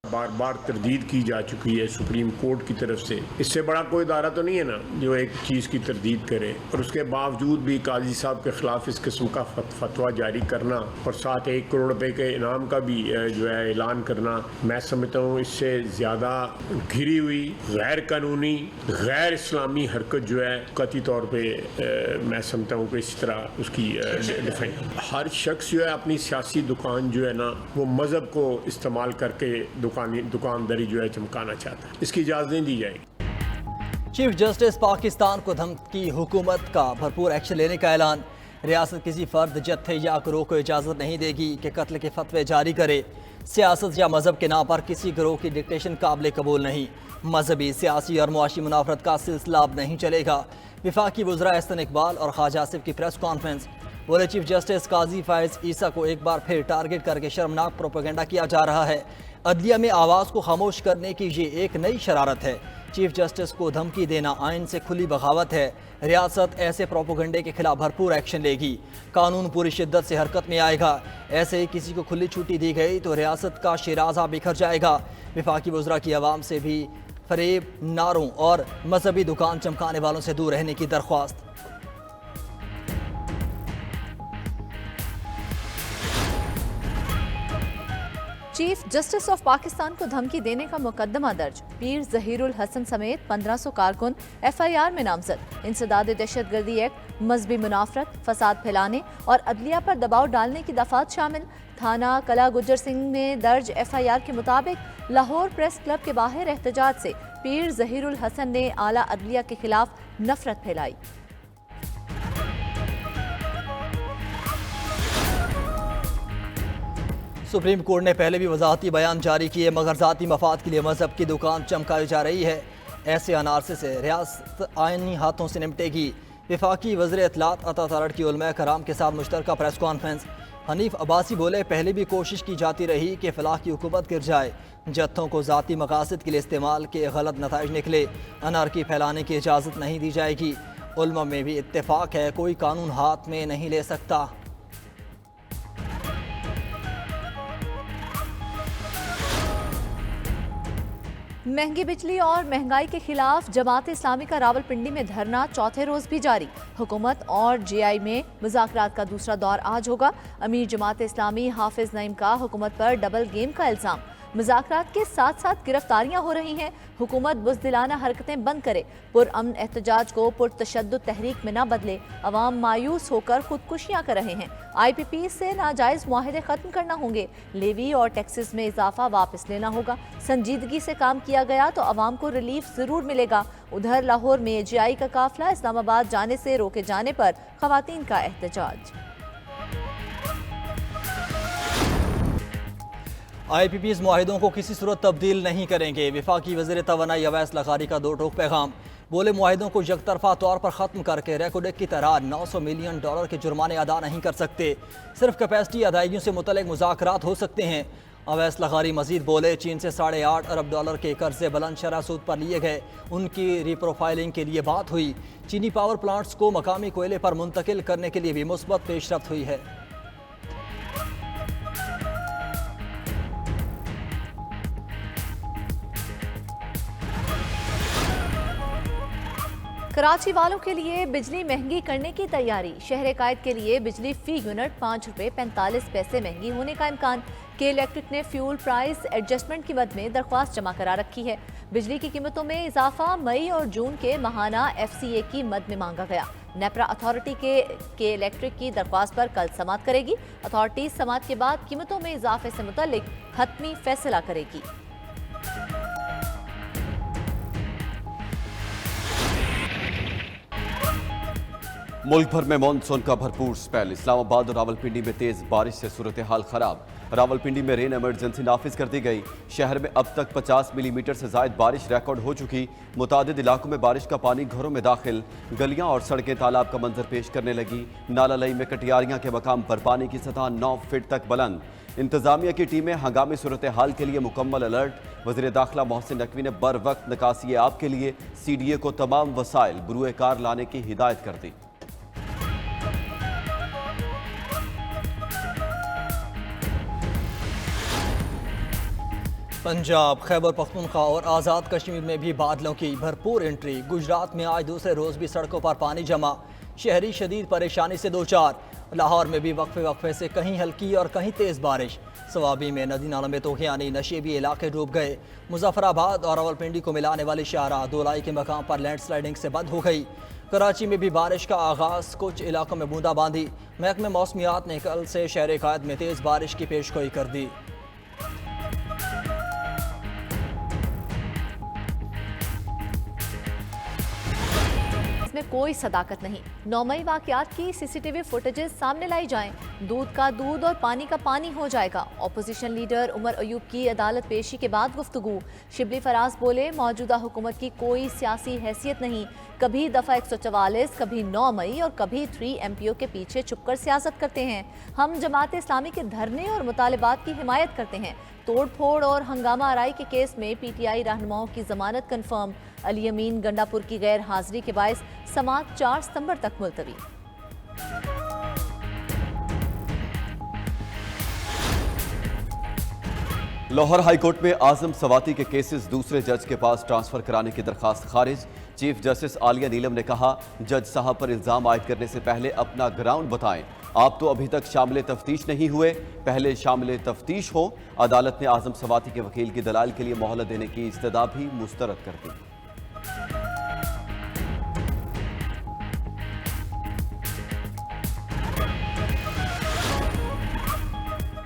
बार बार तरदीद की जा चुकी है सुप्रीम कोर्ट की तरफ से। इससे बड़ा कोई इदारा तो नहीं है ना जो एक चीज़ की तरदीद करे और उसके बावजूद भी काजी साहब के खिलाफ इस किस्म का फतवा जारी करना और साथ 1 करोड़ रुपए के इनाम का भी जो है ऐलान करना, मैं समझता हूँ इससे ज़्यादा घिरी हुई गैर कानूनी गैर इस्लामी हरकत जो है कतई तौर पर मैं समझता हूँ कि इस तरह उसकी डिफाइन। हर शख्स जो है अपनी सियासी दुकान जो है ना वो मज़हब को इस्तेमाल करके दुकानदारी जो है चमकाना चाहता है, इसकी इजाज़त नहीं दी जाएगी। चीफ जस्टिस पाकिस्तान को धमकी, हुकूमत का भरपूर एक्शन लेने का ऐलान। रियासत किसी फर्द, जत्थे या गिरोह को इजाज़त नहीं देगी कि कत्ल के फतवे जारी करे। सियासत या मजहब के नाम पर किसी गिरोह की डिक्टेशन काबिल कबूल नहीं। मजहबी, सियासी और मुआशी मुनाफरत का सिलसिला अब नहीं चलेगा। वफाकी वज़रा एहसन इकबाल और ख्वाजा आसिफ की प्रेस कॉन्फ्रेंस। बोले, चीफ जस्टिस काजी फायज ईसा को एक बार फिर टारगेट करके शर्मनाक प्रोपेगेंडा किया जा रहा है। अदलिया में आवाज़ को खामोश करने की ये एक नई शरारत है। चीफ जस्टिस को धमकी देना आइन से खुली बगावत है। रियासत ऐसे प्रोपेगेंडे के खिलाफ भरपूर एक्शन लेगी। कानून पूरी शिद्दत से हरकत में आएगा। ऐसे ही किसी को खुली छुट्टी दी गई तो रियासत का शिराजा बिखर जाएगा। वफाकी वज़रा की आवाम से भी फरेब, नारों और मजहबी दुकान चमकाने वालों से दूर रहने की दरख्वास्त। चीफ जस्टिस ऑफ पाकिस्तान को धमकी देने का मुकदमा दर्ज। पीर जहीरुल हसन समेत 1500 कारकुन FIR में नामजद। इंसदाद दहशतगर्दी एक्ट, मजहबी मुनाफरत, फसाद फैलाने और अदलिया पर दबाव डालने की दफात शामिल। थाना कला गुज्जर सिंह में दर्ज FIR के मुताबिक लाहौर प्रेस क्लब के बाहर एहतजाज से पीर जहीरुल हसन ने आला अदलिया के खिलाफ नफरत फैलाई। सुप्रीम कोर्ट ने पहले भी वजाहती बयान जारी किए, मगर ज़ाती मफाद के लिए मजहब की दुकान चमकाई जा रही है। ऐसे अनारसे से रियासत आइनी हाथों से निपटेगी। वफाकी वज़ीर इत्तलात अता तारड़ की उलमा कराम के साथ मुश्तरका प्रेस कॉन्फ्रेंस। हनीफ अब्बासी बोले, पहले भी कोशिश की जाती रही कि फलाह की हुकूमत गिर जाए। जत्थों को ज़ाती मकासद के लिए इस्तेमाल के गलत नताइज निकले। अनारकी फैलाने की इजाज़त नहीं दी जाएगी। उलमा में भी इत्तेफाक है, कोई कानून हाथ में नहीं ले सकता। महंगी बिजली और महंगाई के खिलाफ जमात इस्लामी का रावलपिंडी में धरना चौथे रोज भी जारी। हुकूमत और JI में मुज़ाकरात का दूसरा दौर आज होगा। अमीर जमात इस्लामी हाफिज नईम का हुकूमत पर डबल गेम का इल्ज़ाम। मुज़ाकरात के साथ साथ गिरफ्तारियां हो रही हैं। हुकूमत बुज़दिलाना हरकतें बंद करे, पुरअमन एहतजाज को पुरतशद्दुद तहरीक में न बदले। अवाम मायूस होकर खुदकुशियां कर रहे हैं। IPP से नाजायज़ मुआहदे ख़त्म करना होंगे। लेवी और टैक्सेस में इजाफा वापस लेना होगा। संजीदगी से काम किया गया तो अवाम को रिलीफ ज़रूर मिलेगा। उधर लाहौर में JI का काफिला इस्लामाबाद जाने से रोके जाने पर ख़वातीन का एहतजाज। IPPs मुआहिदों को किसी सूरत तब्दील नहीं करेंगे। वफाकी वज़ीर तवानाई अवैस लखारी का 2 टोक पैगाम। बोले, मुआहिदों को यकतरफा तौर पर ख़त्म करके रेकोडेक की तरह $900 मिलियन के जुर्माने अदा नहीं कर सकते। सिर्फ कैपेसिटी अदायगियों से मुतल्लिक मुज़ाकरात हो सकते हैं। अवैस लखारी मजीद बोले, चीन से $8.5 अरब के कर्जे बुलंद शरह सूद पर लिए गए। उनकी रीप्रोफाइलिंग के लिए बात हुई। चीनी पावर प्लांट्स को मकामी कोयले पर मुंतकिल करने के लिए भी मुस्बत पेशरफ्त हुई है। कराची वालों के लिए बिजली महंगी करने की तैयारी। शहर कायद के लिए बिजली फी यूनिट ₹5.45 महंगी होने का इम्कान। के इलेक्ट्रिक ने फ्यूल प्राइस एडजस्टमेंट की मद में दरख्वास्त जमा करा रखी है। बिजली की कीमतों में इजाफा मई और जून के माहाना FCA की मद में मांगा गया। नेपरा अथॉरिटी के इलेक्ट्रिक की दरख्वास्त पर कल समाअत करेगी। अथॉरिटी समाअत के बाद कीमतों में इजाफे से मुतल्लिक हतमी फैसला करेगी। मुल्क भर में मानसून का भरपूर स्पेल। इस्लामाबाद और रावलपिंडी में तेज बारिश से सूरत हाल खराब। रावलपिंडी में रेन इमरजेंसी नाफिज कर दी गई। शहर में अब तक 50 मिलीमीटर से जायद बारिश रिकॉर्ड हो चुकी। मुतादिद इलाकों में बारिश का पानी घरों में दाखिल। गलियां और सड़कें तालाब का मंजर पेश करने लगी। नाला लई में कटियारियां के मकाम पर पानी की सतह 9 फीट तक बुलंद। इंतजामिया की टीमें हंगामी सूरत हाल के लिए मुकम्मल अलर्ट। वज़ीर दाखिला मोहसिन नकवी ने बर वक्त निकासी आप के लिए CDA को तमाम वसाइल बरूए कार लाने की हिदायत कर दी। पंजाब, खैबर पख्तूनख्वा और आज़ाद कश्मीर में भी बादलों की भरपूर एंट्री। गुजरात में आज दूसरे रोज़ भी सड़कों पर पानी जमा, शहरी शदीद परेशानी से दो चार। लाहौर में भी वक्फे वक्फे से कहीं हल्की और कहीं तेज़ बारिश। सवाबी में नदी नालों में तोहियानी नशेबी इलाके डूब गए। मुजफ्फराबाद और रावलपिंडी को मिलाने वाली शाहराह दोलाई के मकाम पर लैंडस्लाइडिंग से बंद हो गई। कराची में भी बारिश का आगाज़, कुछ इलाकों में बूंदाबांदी। महकमे मौसमियात ने कल से शहर कायद में तेज़ बारिश की पेशगोई कर दी। में कोई सदाकत नहीं। 9 मई वाकयात की सीसीटीवी फुटेजेस सामने लाई जाएं, दूध का दूध और पानी का पानी हो जाएगा। ऑपोजिशन लीडर उमर अयूब की अदालत पेशी के बाद गुफ्तगू। शिबली फराज बोले, मौजूदा हुकूमत की कोई सियासी हैसियत नहीं। कभी दफा 144, कभी 9 मई और कभी 3 MPO के पीछे छुपकर सियासत करते हैं। हम जमात इस्लामी के धरने और मुतालिबात की हिमायत करते हैं। तोड़ फोड़ और हंगामा आराई के केस में PTI रहनुमाओं की जमानत कन्फर्म। अली अमीन गंडापुर की गैर हाजिरी के बायस समाअत 4 सितंबर तक मुलतवी। लाहौर हाईकोर्ट में आजम सवाती के केसेस दूसरे जज के पास ट्रांसफर कराने की दरखास्त खारिज। चीफ जस्टिस आलिया नीलम ने कहा, जज साहब पर इल्जाम आयद करने से पहले अपना ग्राउंड बताएं। आप तो अभी तक शामिल तफ्तीश नहीं हुए, पहले शामिल तफ्तीश हो। अदालत ने आजम सवाती के वकील की दलाल के लिए मोहलत देने की इस्तदा भी मुस्तरद कर दी।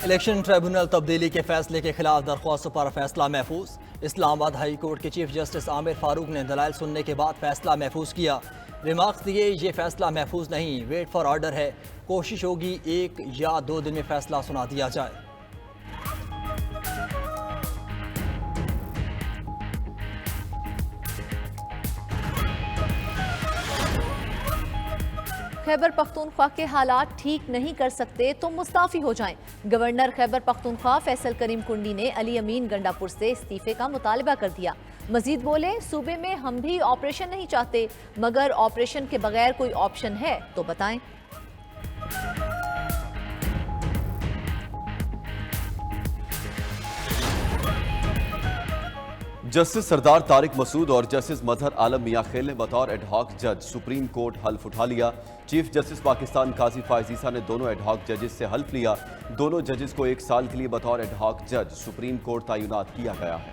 इलेक्शन ट्रिब्यूनल तब्दीली के फैसले के खिलाफ दरख्वास्तों पर फैसला महफूज। इस्लामाबाद हाई कोर्ट के चीफ जस्टिस आमिर फारूक ने दलाइल सुनने के बाद फैसला महफूज किया। रिमार्क्स दिए, ये फैसला महफूज नहीं, वेट फॉर ऑर्डर है। कोशिश होगी 1 या 2 दिन में फैसला सुना दिया जाए। खैबर पख्तूनख्वा के हालात ठीक नहीं कर सकते तो मुस्ताफी हो जाएं। गवर्नर खैबर पख्तूनख्वा फैसल करीम कुंडी ने अली अमीन गंडापुर से इस्तीफे का मुतालबा कर दिया। मजीद बोले, सूबे में हम भी ऑपरेशन नहीं चाहते, मगर ऑपरेशन के बगैर कोई ऑप्शन है तो बताएं। जस्टिस सरदार तारिक मसूद और जस्टिस मजहर आलम मियां खेल ने बतौर एडहॉक जज सुप्रीम कोर्ट हल्फ उठा लिया। चीफ जस्टिस पाकिस्तान काजी फायज ईसा ने दोनों एडहॉक जजेस से हल्फ लिया। दोनों जजेस को 1 साल के लिए बतौर एडहॉक जज सुप्रीम कोर्ट तैनात किया गया है।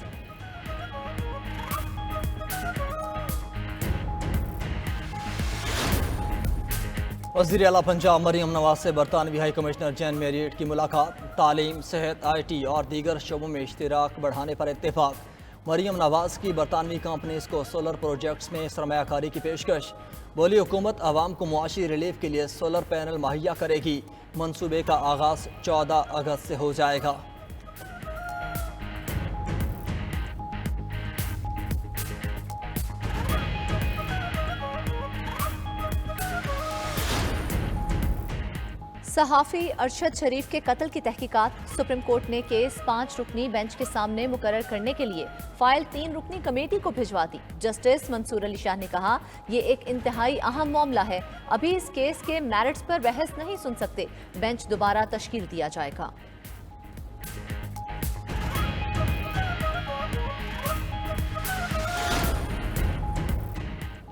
वज़ीर आला पंजाब मरियम नवाज से बरतानवी हाई कमिश्नर जैन मेरियट की मुलाकात। तालीम, सेहत, IT और दीगर शोबों में इश्तिराक बढ़ाने पर इत्तेफाक। मरियम नवाज की बरतानवी कंपनीज को सोलर प्रोजेक्ट्स में सरमायाकारी की पेशकश। बोली, हुकूमत आवाम को मुआशी रिलीफ के लिए सोलर पैनल मुहैया करेगी। मनसूबे का आगाज़ 14 अगस्त से हो जाएगा। सहाफ़ी अरशद शरीफ के कत्ल की तहकीकात। सुप्रीम कोर्ट ने केस 5 रुकनी बेंच के सामने मुकर्रर करने के लिए फाइल 3 रुकनी कमेटी को भिजवा दी। जस्टिस मंसूर अली शाह ने कहा, ये एक इंतहाई अहम मामला है, अभी इस केस के मेरिट्स पर बहस नहीं सुन सकते, बेंच दोबारा तश्कील दिया जाएगा।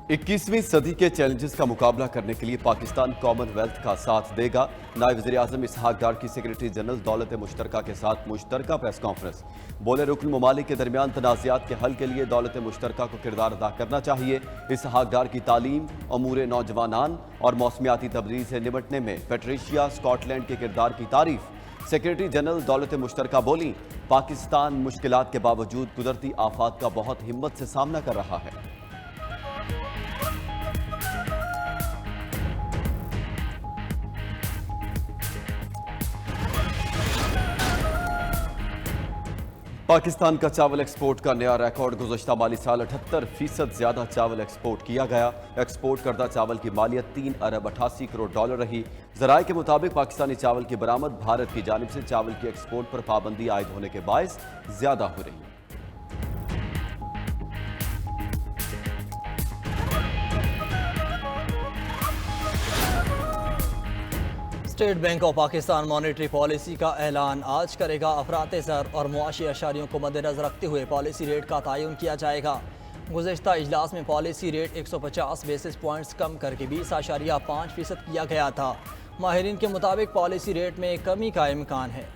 21वीं सदी के चैलेंजेस का मुकाबला करने के लिए पाकिस्तान कॉमनवेल्थ का साथ देगा। नायब वज़ीर आज़म इसहाक डार की सेक्रेटरी जनरल दौलत मुश्तरका के साथ मुश्तरका प्रेस कॉन्फ्रेंस। बोले, रुकन ममालिक के दरमियान तनाज़ात के हल के लिए दौलत मुश्तरका को किरदार अदा करना चाहिए। इसहाक डार की तालीम, अमूर नौजवानान और मौसमियाती तब्दीली से निपटने में पेट्रिशिया स्कॉटलैंड के किरदार की तारीफ। सेक्रेटरी जनरल दौलत मुश्तरका बोली, पाकिस्तान मुश्किलात के बावजूद कुदरती आफात का बहुत हिम्मत से सामना कर रहा है। पाकिस्तान का चावल एक्सपोर्ट का नया रिकॉर्ड। गुज़श्ता माली साल 78% ज्यादा चावल एक्सपोर्ट किया गया। एक्सपोर्ट करदा चावल की मालियत 3 अरब 88 करोड़ डॉलर रही। ज़राए के मुताबिक पाकिस्तानी चावल की बरामद भारत की जानिब से चावल की एक्सपोर्ट पर पाबंदी आयद होने के बायस ज्यादा हो रही। State bank of Pakistan monetary policy का ऐलान आज करेगा। अफरात ज़र और मुआशी अशारियों को मद्देनजर रखते हुए पॉलिसी रेट का तयन किया जाएगा। गुज़श्ता इजलास में पॉलिसी रेट 150 बेसिस पॉइंट्स कम करके 20.5% किया गया था। माहिरीन के मुताबिक पॉलिसी रेट में कमी का इम्कान है।